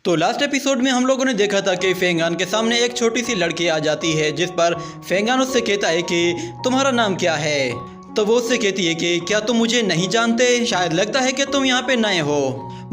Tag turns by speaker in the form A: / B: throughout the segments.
A: तो last episode में हम लोगों ने देखा था कि फेंगान के सामने एक छोटी सी लड़की आ जाती है, जिस पर फेंगान उससे कहता है कि तुम्हारा नाम क्या है। तो वो उससे कहती है कि क्या तुम मुझे नहीं जानते, शायद लगता है कि तुम यहाँ पे नए हो,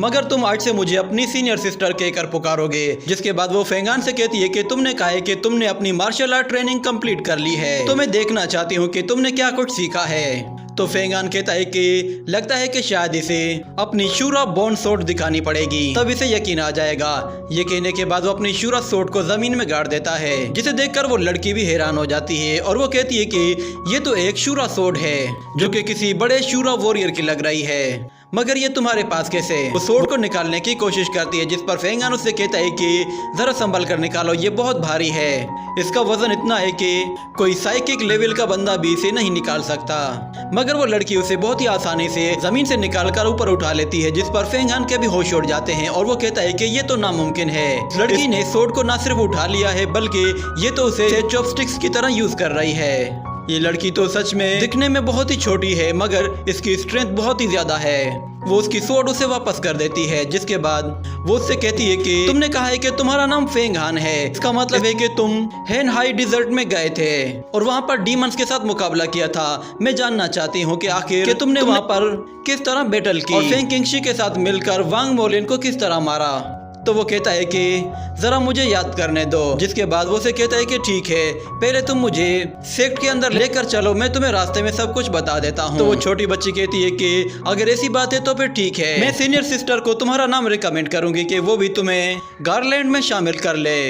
A: मगर तुम आज से मुझे अपनी सीनियर सिस्टर कहकर पुकारोगे। जिसके बाद वो फेंगान से कहती है कि तुमने कहा है कि तुमने अपनी मार्शल आर्ट ट्रेनिंग कंप्लीट कर ली है, तो मैं देखना चाहती हूँ कि तुमने क्या कुछ सीखा है। तो फेंगान कहता है कि लगता है कि शायद इसे अपनी शूरा बॉन्ड सोर्ड दिखानी पड़ेगी, तब इसे यकीन आ जाएगा। ये कहने के बाद वो अपनी शूरा सोर्ड को जमीन में गाड़ देता है, जिसे देखकर वो लड़की भी हैरान हो जाती है और वो कहती है कि ये तो एक शूरा सोर्ड है जो कि किसी बड़े शूरा वॉरियर की लग रही है, मगर ये तुम्हारे पास कैसे। वो सोर्ड को निकालने की कोशिश करती है, जिस पर फेंगान उससे कहता है कि जरा संभल कर निकालो, ये बहुत भारी है, इसका वजन इतना है कि कोई साइकिक लेवल का बंदा भी इसे नहीं निकाल सकता। मगर वो लड़की उसे बहुत ही आसानी से जमीन से निकालकर ऊपर उठा लेती है, जिस पर फेंगान के भी होश उड़ जाते हैं और वो कहता है कि ये तो नामुमकिन है। लड़की ने सोर्ड को न सिर्फ उठा लिया है बल्कि ये तो उसे चॉपस्टिक्स की तरह यूज कर रही है। ये लड़की तो सच में दिखने में बहुत ही छोटी है, मगर इसकी स्ट्रेंथ बहुत ही ज्यादा है। वो उसकी सोर्ड उसे वापस कर देती है, जिसके बाद वो उससे कहती है कि तुमने कहा है कि तुम्हारा नाम फेंगान है, इसका मतलब है कि तुम हेन हाई डिजर्ट में गए थे और वहाँ पर डीमंस के साथ मुकाबला किया था। मैं जानना चाहती हूँ कि आखिर कि तुमने वहाँ पर किस तरह बैटल की और फेंग किंगशी के साथ मिलकर वांग मोलिन को किस तरह मारा। तो वो कहता है कि जरा मुझे याद करने दो। जिसके बाद वो उसे कहता है कि ठीक है, पहले तुम मुझे सेक्ट के अंदर लेकर चलो, मैं तुम्हें रास्ते में सब कुछ बता देता हूँ। तो वो छोटी बच्ची कहती है कि अगर ऐसी बात है तो फिर ठीक है, मैं सीनियर सिस्टर को तुम्हारा नाम रिकमेंड करूंगी कि वो भी तुम्हें गारलैंड में शामिल कर ले।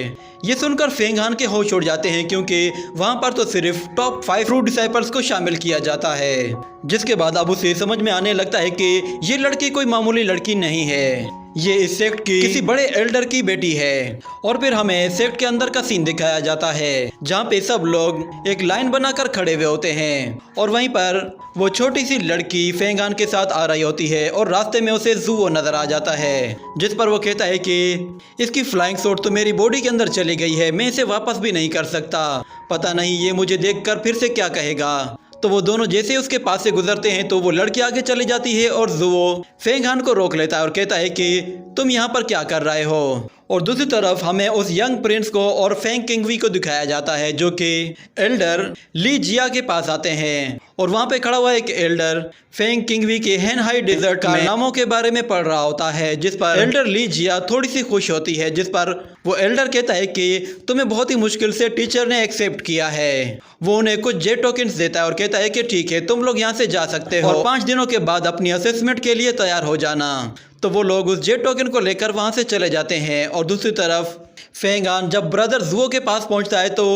A: ये सुनकर फेंगान के होश उड़ जाते हैं, क्योंकि वहाँ पर तो सिर्फ टॉप 5 ट्रू डिसाइपल्स को शामिल किया जाता है। जिसके बाद अब उसे समझ में आने लगता है कि ये लड़की कोई मामूली लड़की नहीं है, ये इस सेक्ट की किसी बड़े एल्डर की बेटी है। और फिर हमें सेक्ट के अंदर का सीन दिखाया जाता है, जहाँ पे सब लोग एक लाइन बनाकर खड़े हुए होते हैं और वहीं पर वो छोटी सी लड़की फेंगान के साथ आ रही होती है और रास्ते में उसे ज़ुओ नजर आ जाता है, जिस पर वो कहता है कि इसकी फ्लाइंग शॉट तो मेरी बॉडी के अंदर चली गई है, मैं इसे वापस भी नहीं कर सकता, पता नहीं ये मुझे देखकर फिर से क्या कहेगा। तो वो दोनों जैसे उसके पास से गुजरते हैं तो वो लड़की आगे चली जाती है और ज़ुओ फेंगान को रोक लेता है और कहता है कि तुम यहाँ पर क्या कर रहे हो। और दूसरी तरफ हमें उस यंग प्रिंस को और फेंग किंगवी को दिखाया जाता है, जो कि एल्डर ली जिया के पास आते हैं और वहाँ पे खड़ा हुआ एक एल्डर फेंग किंगवी के हेन हाई डेजर्ट का नामों के बारे में पढ़ रहा होता है, जिस पर एल्डर ली जिया थोड़ी सी खुश होती है। जिस पर वो एल्डर कहता है कि तुम्हें बहुत ही मुश्किल से टीचर ने एक्सेप्ट किया है। वो उन्हें कुछ जे टोकन्स देता है और कहता है कि ठीक है, तुम लोग यहाँ से जा सकते हो और 5 दिनों के बाद अपनी असेसमेंट के लिए तैयार हो जाना। तो वो लोग उस जे टोकन को लेकर वहाँ से चले जाते हैं। और दूसरी तरफ फेंगान जब ब्रदर ज़ुओ के पास पहुँचता है तो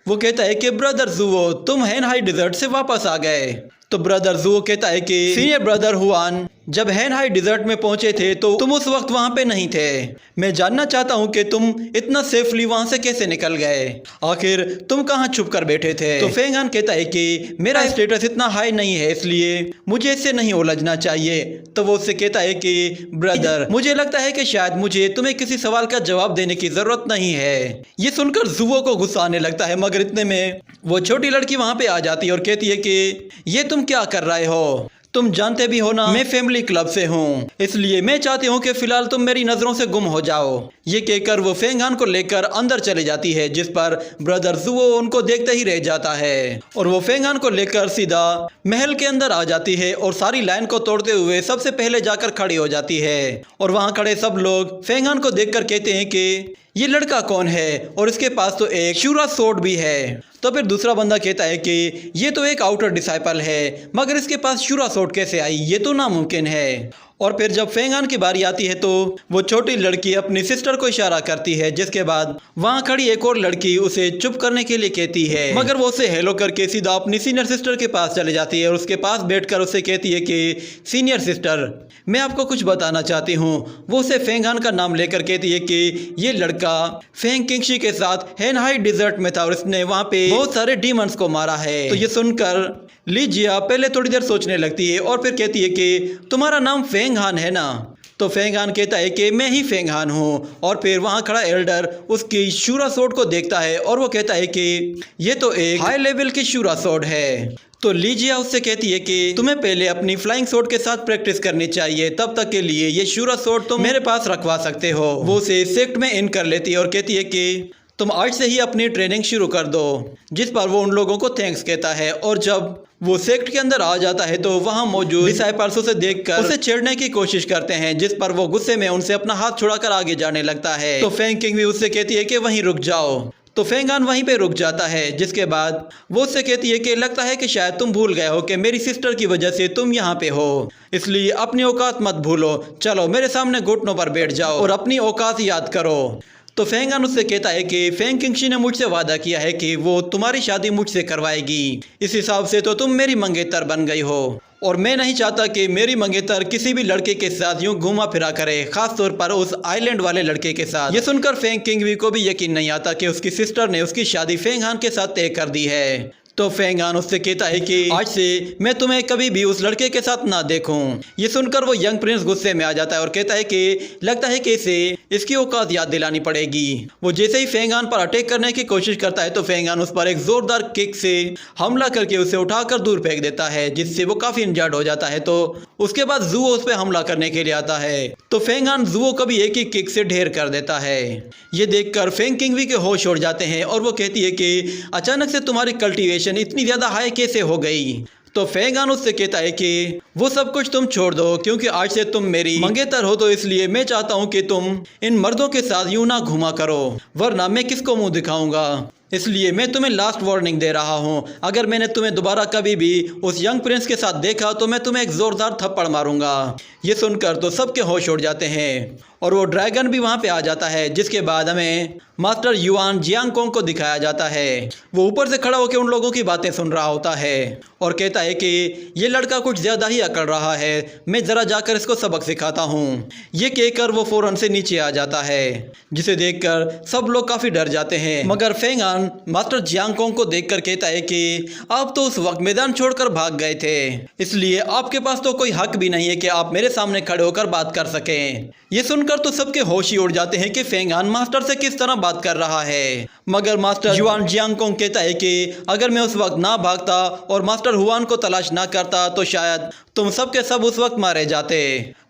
A: वो कहता है कि ब्रदर ज़ुओ, तुम हेन हाई डिजर्ट से वापस आ गए। तो ब्रदर ज़ुओ कहता है कि सीनियर ब्रदर हुआन जब हेन हाई डिजर्ट में पहुंचे थे तो तुम उस वक्त वहां पे नहीं थे। मैं जानना चाहता हूं कि तुम इतना सेफली वहां से कैसे निकल गए, आखिर तुम कहां छुप कर बैठे थे। तो फेंगान कहता है कि मेरा स्टेटस इतना हाई नहीं है, इसलिए मुझे इससे नहीं उलझना चाहिए। तो वो उससे कहता है कि ब्रदर, मुझे लगता है कि शायद मुझे तुम्हें किसी सवाल का जवाब देने की जरूरत नहीं है। ये सुनकर ज़ुओ को गुस्सा आने लगता है, मगर इतने में वो छोटी लड़की वहां पे आ जाती है और कहती है कि ये तुम क्या कर रहे हो, तुम जानते भी हो ना मैं फैमिली क्लब से हूँ, इसलिए मैं चाहती हूँ कि फिलहाल तुम मेरी नज़रों से गुम हो जाओ। ये कहकर वो फेंगान को लेकर अंदर चली जाती है, जिस पर ब्रदर ज़ुओ उनको देखते ही रह जाता है और वो फेंगान को लेकर सीधा महल के अंदर आ जाती है और सारी लाइन को तोड़ते हुए सबसे पहले जाकर खड़ी हो जाती है। और वहाँ खड़े सब लोग फेंगान को देखकर कहते हैं कि ये लड़का कौन है और इसके पास तो एक शूरा सोर्ड भी है। तो फिर दूसरा बंदा कहता है कि ये तो एक आउटर डिसाइपल है, मगर इसके पास शूरा सोर्ड कैसे आई, ये तो नामुमकिन है। और फिर जब फेंगान की बारी आती है तो वो छोटी लड़की अपनी सिस्टर को इशारा करती है, जिसके बाद वहाँ खड़ी एक और लड़की उसे चुप करने के लिए कहती है, मगर वो उसे हेलो करके सीधा अपनी सीनियर सिस्टर के पास चले जाती है और उसके पास बैठकर उसे कहती है कि सीनियर सिस्टर, मैं आपको कुछ बताना चाहती हूँ। वो उसे फेंगान का नाम लेकर कहती है कि ये लड़का फेंग किंगशी के साथ हेन हाई डिजर्ट में था और इसने वहाँ पे बहुत सारे डीमंस को मारा है। तो ये सुनकर ली जिया पहले थोड़ी देर सोचने लगती है और फिर कहती है कि तुम्हारा नाम फेंगान है ना। तो फेंगान कहता है कि मैं ही फेंगान हूँ। और फिर वहाँ खड़ा एल्डर उसकी शूरा सोर्ड को देखता है और वो कहता है कि ये तो एक हाई लेवल की शूरा सोर्ड है। तो लीजिया उससे कहती है कि तुम्हें पहले अपनी फ्लाइंग शॉट के साथ प्रैक्टिस करनी चाहिए, तब तक के लिए ये शूरा शॉट तुम मेरे पास रखवा सकते हो। वो उसे सेक्ट में इन कर लेती है और कहती है कि तुम आज से ही अपनी ट्रेनिंग शुरू कर दो, जिस पर वो उन लोगों को थैंक्स कहता है। और जब वो सेक्ट के अंदर आ जाता है तो वहाँ मौजूद डिसाइपल्स उसे देखकर उसे छेड़ने की कोशिश करते हैं, जिस पर वो गुस्से में उनसे अपना हाथ छुड़ाकर आगे जाने लगता है। तो फेंग किंग भी उससे कहती है कि वहीं रुक जाओ। तो फेंगान वहीं पे रुक जाता है, जिसके बाद वो उससे कहती है कि लगता है कि शायद तुम भूल गए हो कि मेरी सिस्टर की वजह से तुम यहाँ पे हो, इसलिए अपनी औकात मत भूलो। चलो मेरे सामने घुटनों पर बैठ जाओ और अपनी औकात याद करो। तो फेंगान उससे कहता है कि फेंग किंगशी ने मुझसे वादा किया है कि वो तुम्हारी शादी मुझसे करवाएगी, इस हिसाब से तो तुम मेरी मंगेतर बन गई हो, और मैं नहीं चाहता कि मेरी मंगेतर किसी भी लड़के के साथ यूं घुमा फिरा करे, खास तौर पर उस आइलैंड वाले लड़के के साथ। ये सुनकर फेंग किंगवी को भी यकीन नहीं आता कि उसकी सिस्टर ने उसकी शादी फेंग हान के साथ तय कर दी है। तो फेंग हान उससे कहता है कि आज से मैं तुम्हें कभी भी उस लड़के के साथ ना देखूं। ये सुनकर वो यंग प्रिंस गुस्से में आ जाता है और कहता है कि लगता है कि इसे इसकी औकात याद दिलानी पड़ेगी। वो जैसे ही फेंग हान पर अटैक करने की कोशिश करता है तो फेंग हान उस पर एक जोरदार किक से हमला करके उसे उठाकर दूर फेंक देता है, जिससे वो काफी इंजर्ड हो जाता है। तो उसके बाद जुओ उस पर हमला करने के लिए आता है, तो फेंग हान जुओ को भी एक ही किक से ढेर कर देता है। ये देखकर फेंग किंगवी के होश उड़ जाते हैं और वो कहती है कि अचानक से तुम्हारी कल्टीवेशन इतनी ज्यादा हाई कैसे हो गई। तो फेंग हान उससे कहता है कि वो सब कुछ तुम छोड़ दो, क्योंकि आज से तुम मेरी मंगेतर हो, तो इसलिए मैं चाहता हूँ कि तुम इन मर्दों के साथ यूं ना घुमा करो, वरना मैं किसको मुंह दिखाऊंगा। इसलिए मैं तुम्हें लास्ट वार्निंग दे रहा हूँ, अगर मैंने तुम्हें दोबारा कभी भी उस यंग प्रिंस के साथ देखा तो मैं तुम्हें एक जोरदार थप्पड़ मारूंगा। ये सुनकर तो सबके होश उड़ जाते हैं और वो ड्रैगन भी वहाँ पे आ जाता है, जिसके बाद हमें मास्टर युआन जियांगकोंग को दिखाया जाता है। वो ऊपर से खड़ा होकर उन लोगों की बातें सुन रहा होता है और कहता है कि ये लड़का कुछ ज़्यादा ही अकड़ रहा है, मैं ज़रा जाकर इसको सबक सिखाता हूँ। ये कहकर वो फ़ौरन से नीचे आ जाता है, जिसे देखकर सब लोग काफ़ी डर जाते हैं। मगर फेंग हान मास्टर जियांगकोंग को देखकर कहता है कि आप तो उस वक्त मैदान छोड़कर भाग गए थे, इसलिए आपके पास तो कोई हक भी नहीं है कि आप मेरे सामने खड़े होकर बात कर सकें। ये सुनकर तो सबके होश ही उड़ जाते हैं कि फेंग हान मास्टर से किस तरह बात कर रहा है। मगर मास्टर युआन जियांगकोंग कहता है कि अगर मैं उस वक्त ना भागता और मास्टर हुआन को तलाश ना करता तो शायद तुम सब के सब उस वक्त मारे जाते।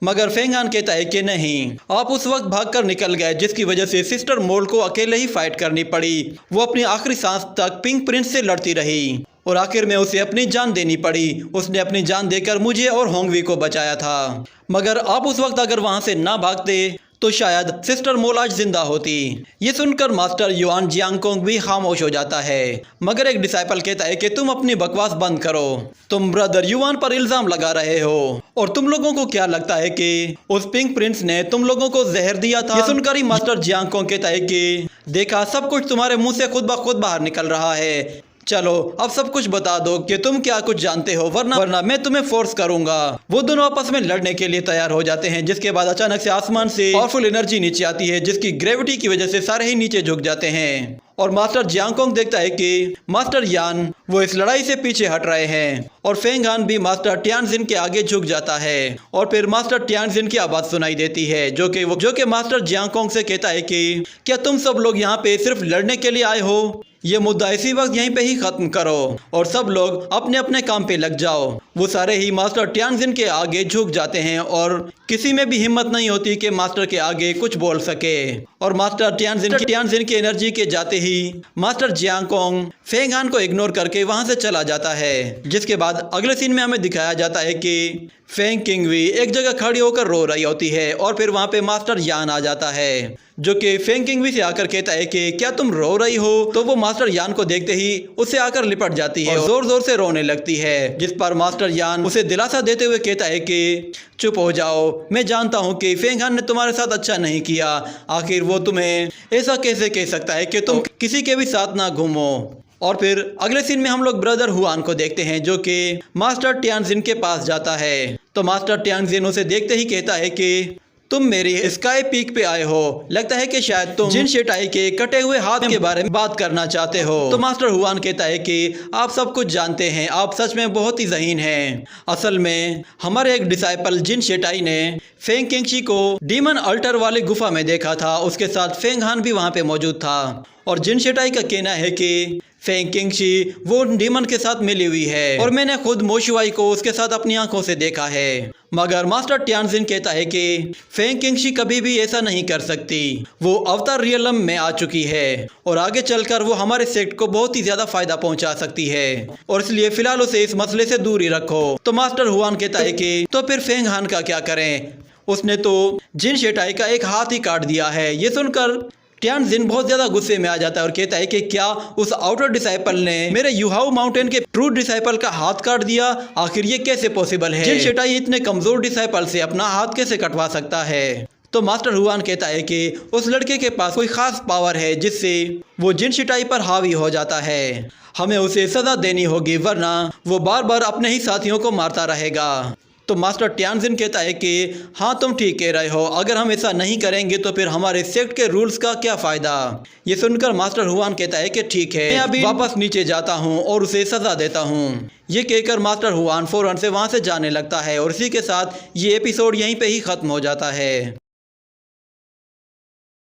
A: मगर फेंग हान कहता है कि नहीं, आप उस वक्त भागकर निकल गए, जिसकी वजह से सिस्टर मोल को अकेले ही फाइट करनी पड़ी। वो अपनी आखिरी सांस तक पिंक प्रिंस से लड़ती रही और आखिर में उसे अपनी जान देनी पड़ी। उसने अपनी जान देकर मुझे और होंगवी को बचाया था। मगर आप उस वक्त अगर वहां से ना भागते तो शायद सिस्टर मोल आज जिंदा होती। ये सुनकर मास्टर युआन जियांगकोंग भी खामोश हो जाता है। मगर एक डिसाइपल कहता है कि तुम अपनी बकवास बंद करो, तुम ब्रदर युआन पर इल्जाम लगा रहे हो, और तुम लोगों को क्या लगता है कि उस पिंक प्रिंस ने तुम लोगों को जहर दिया था। ये सुनकर ही मास्टर जियांगकोंग कहता है कि देखा, सब कुछ तुम्हारे मुंह से खुद ब खुद बाहर निकल रहा है। चलो अब सब कुछ बता दो कि तुम क्या कुछ जानते हो, वरना मैं तुम्हें फोर्स करूंगा। वो दोनों आपस में लड़ने के लिए तैयार हो जाते हैं, जिसके बाद अचानक से आसमान से पावरफुल एनर्जी नीचे आती है, जिसकी ग्रेविटी की वजह से सारे ही नीचे झुक जाते हैं। और मास्टर जियांगकोंग देखता है कि मास्टर यान वो इस लड़ाई से पीछे हट रहे हैं, और फेंग हान भी मास्टर टियानजिन के आगे झुक जाता है। और फिर मास्टर टियानजिन की आवाज सुनाई देती है, जो कि मास्टर जियांगकोंग से कहता है कि क्या तुम सब लोग यहाँ पे सिर्फ लड़ने के लिए आए हो? ये मुद्दा इसी वक्त यहीं पे ही खत्म करो और सब लोग अपने अपने काम पे लग जाओ। वो सारे ही मास्टर टियानजिन के आगे झुक जाते हैं और किसी में भी हिम्मत नहीं होती कि मास्टर के आगे कुछ बोल सके। और मास्टर टियानजिन की एनर्जी के जाते ही मास्टर जियांगकोंग फेंग हान को इग्नोर करके वहां से चला जाता है, जिसके बाद अगले सीन में हमें दिखाया जाता है कि फेंग किंगवी एक जगह खड़ी होकर रो रही होती है और फिर वहां पे मास्टर यान आ जाता है, जो कि फेंग किंगवी से आकर कहता है कि क्या तुम रो रही हो? तो वो मास्टर यान को देखते ही उससे आकर लिपट जाती है और जोर जोर से रोने लगती है, जिस पर मास्टर यान उसे दिलासा देते हुए कहता है कि चुप हो जाओ, मैं जानता हूँ कि फेंग हान ने तुम्हारे साथ अच्छा नहीं किया, आखिर वो तुम्हें ऐसा कैसे कह सकता है कि तुम किसी के भी साथ ना घूमो। और फिर अगले सीन में हम लोग ब्रदर हुआन को देखते हैं, जो कि मास्टर टियानजिन के पास जाता है। तो मास्टर टियानजिन उसे देखते ही कहता है कि तुम मेरी स्काई पीक पे आए हो, लगता है कि शायद तुम जिन शेटाई के कटे हुए हाथ के बारे में बात करना चाहते हो। तो मास्टर हुआन कहता है कि आप सब कुछ जानते हैं, आप सच में बहुत ही ज़हीन हैं। असल में हमारे एक डिसाइपल जिन शेटाई ने फेंग किंगशी को डीमन अल्टर वाली गुफा में देखा था, उसके साथ फेंग हान भी वहाँ पे मौजूद था। और जिन शेटाई का कहना है कि फेंग किंगशी वो डीमन के साथ मिली हुई है और मैंने खुद मोशुआई को उसके साथ अपनी आंखों से देखा है। मगर मास्टर टियानजिन कहता है कि फेंग किंगशी कभी भी ऐसा नहीं कर सकती। वो अवतार रियलम में आ चुकी है और आगे चलकर वो हमारे सेक्ट को बहुत ही ज्यादा फायदा पहुंचा सकती है और इसलिए फिलहाल उसे इस मसले से दूर ही रखो। तो मास्टर हुआन कहता है कि तो फिर फेंग हान का क्या करें, उसने तो जिन शेटाई का एक हाथ ही काट दिया है। ये सुनकर टियानजिन बहुत ज्यादा गुस्से में आ जाता है और कहता है कि क्या उस आउटर डिसाइपल ने मेरे युहाओ माउंटेन के ट्रू डिसाइपल का हाथ काट दिया? आखिर ये कैसे पॉसिबल है? जिन शेटाई इतने कमजोर डिसाइपल से अपना हाथ कैसे कटवा सकता है? तो मास्टर हुआन कहता है कि उस लड़के के पास कोई खास पावर है जिससे वो जिन शेटाई पर हावी हो जाता है। हमें उसे सजा देनी होगी वरना वो बार बार अपने ही साथियों को मारता रहेगा। तो मास्टर टियानजिन कहता है कि हाँ तुम ठीक कह रहे हो, अगर हम ऐसा नहीं करेंगे तो फिर हमारे सेक्ट के रूल्स का क्या फ़ायदा। ये सुनकर मास्टर हुआन कहता है कि ठीक है, मैं अभी वापस नीचे जाता हूँ और उसे सज़ा देता हूँ। ये कहकर मास्टर हुआन फौरन से वहाँ से जाने लगता है और इसी के साथ ये एपिसोड यहीं पे ही ख़त्म हो जाता है।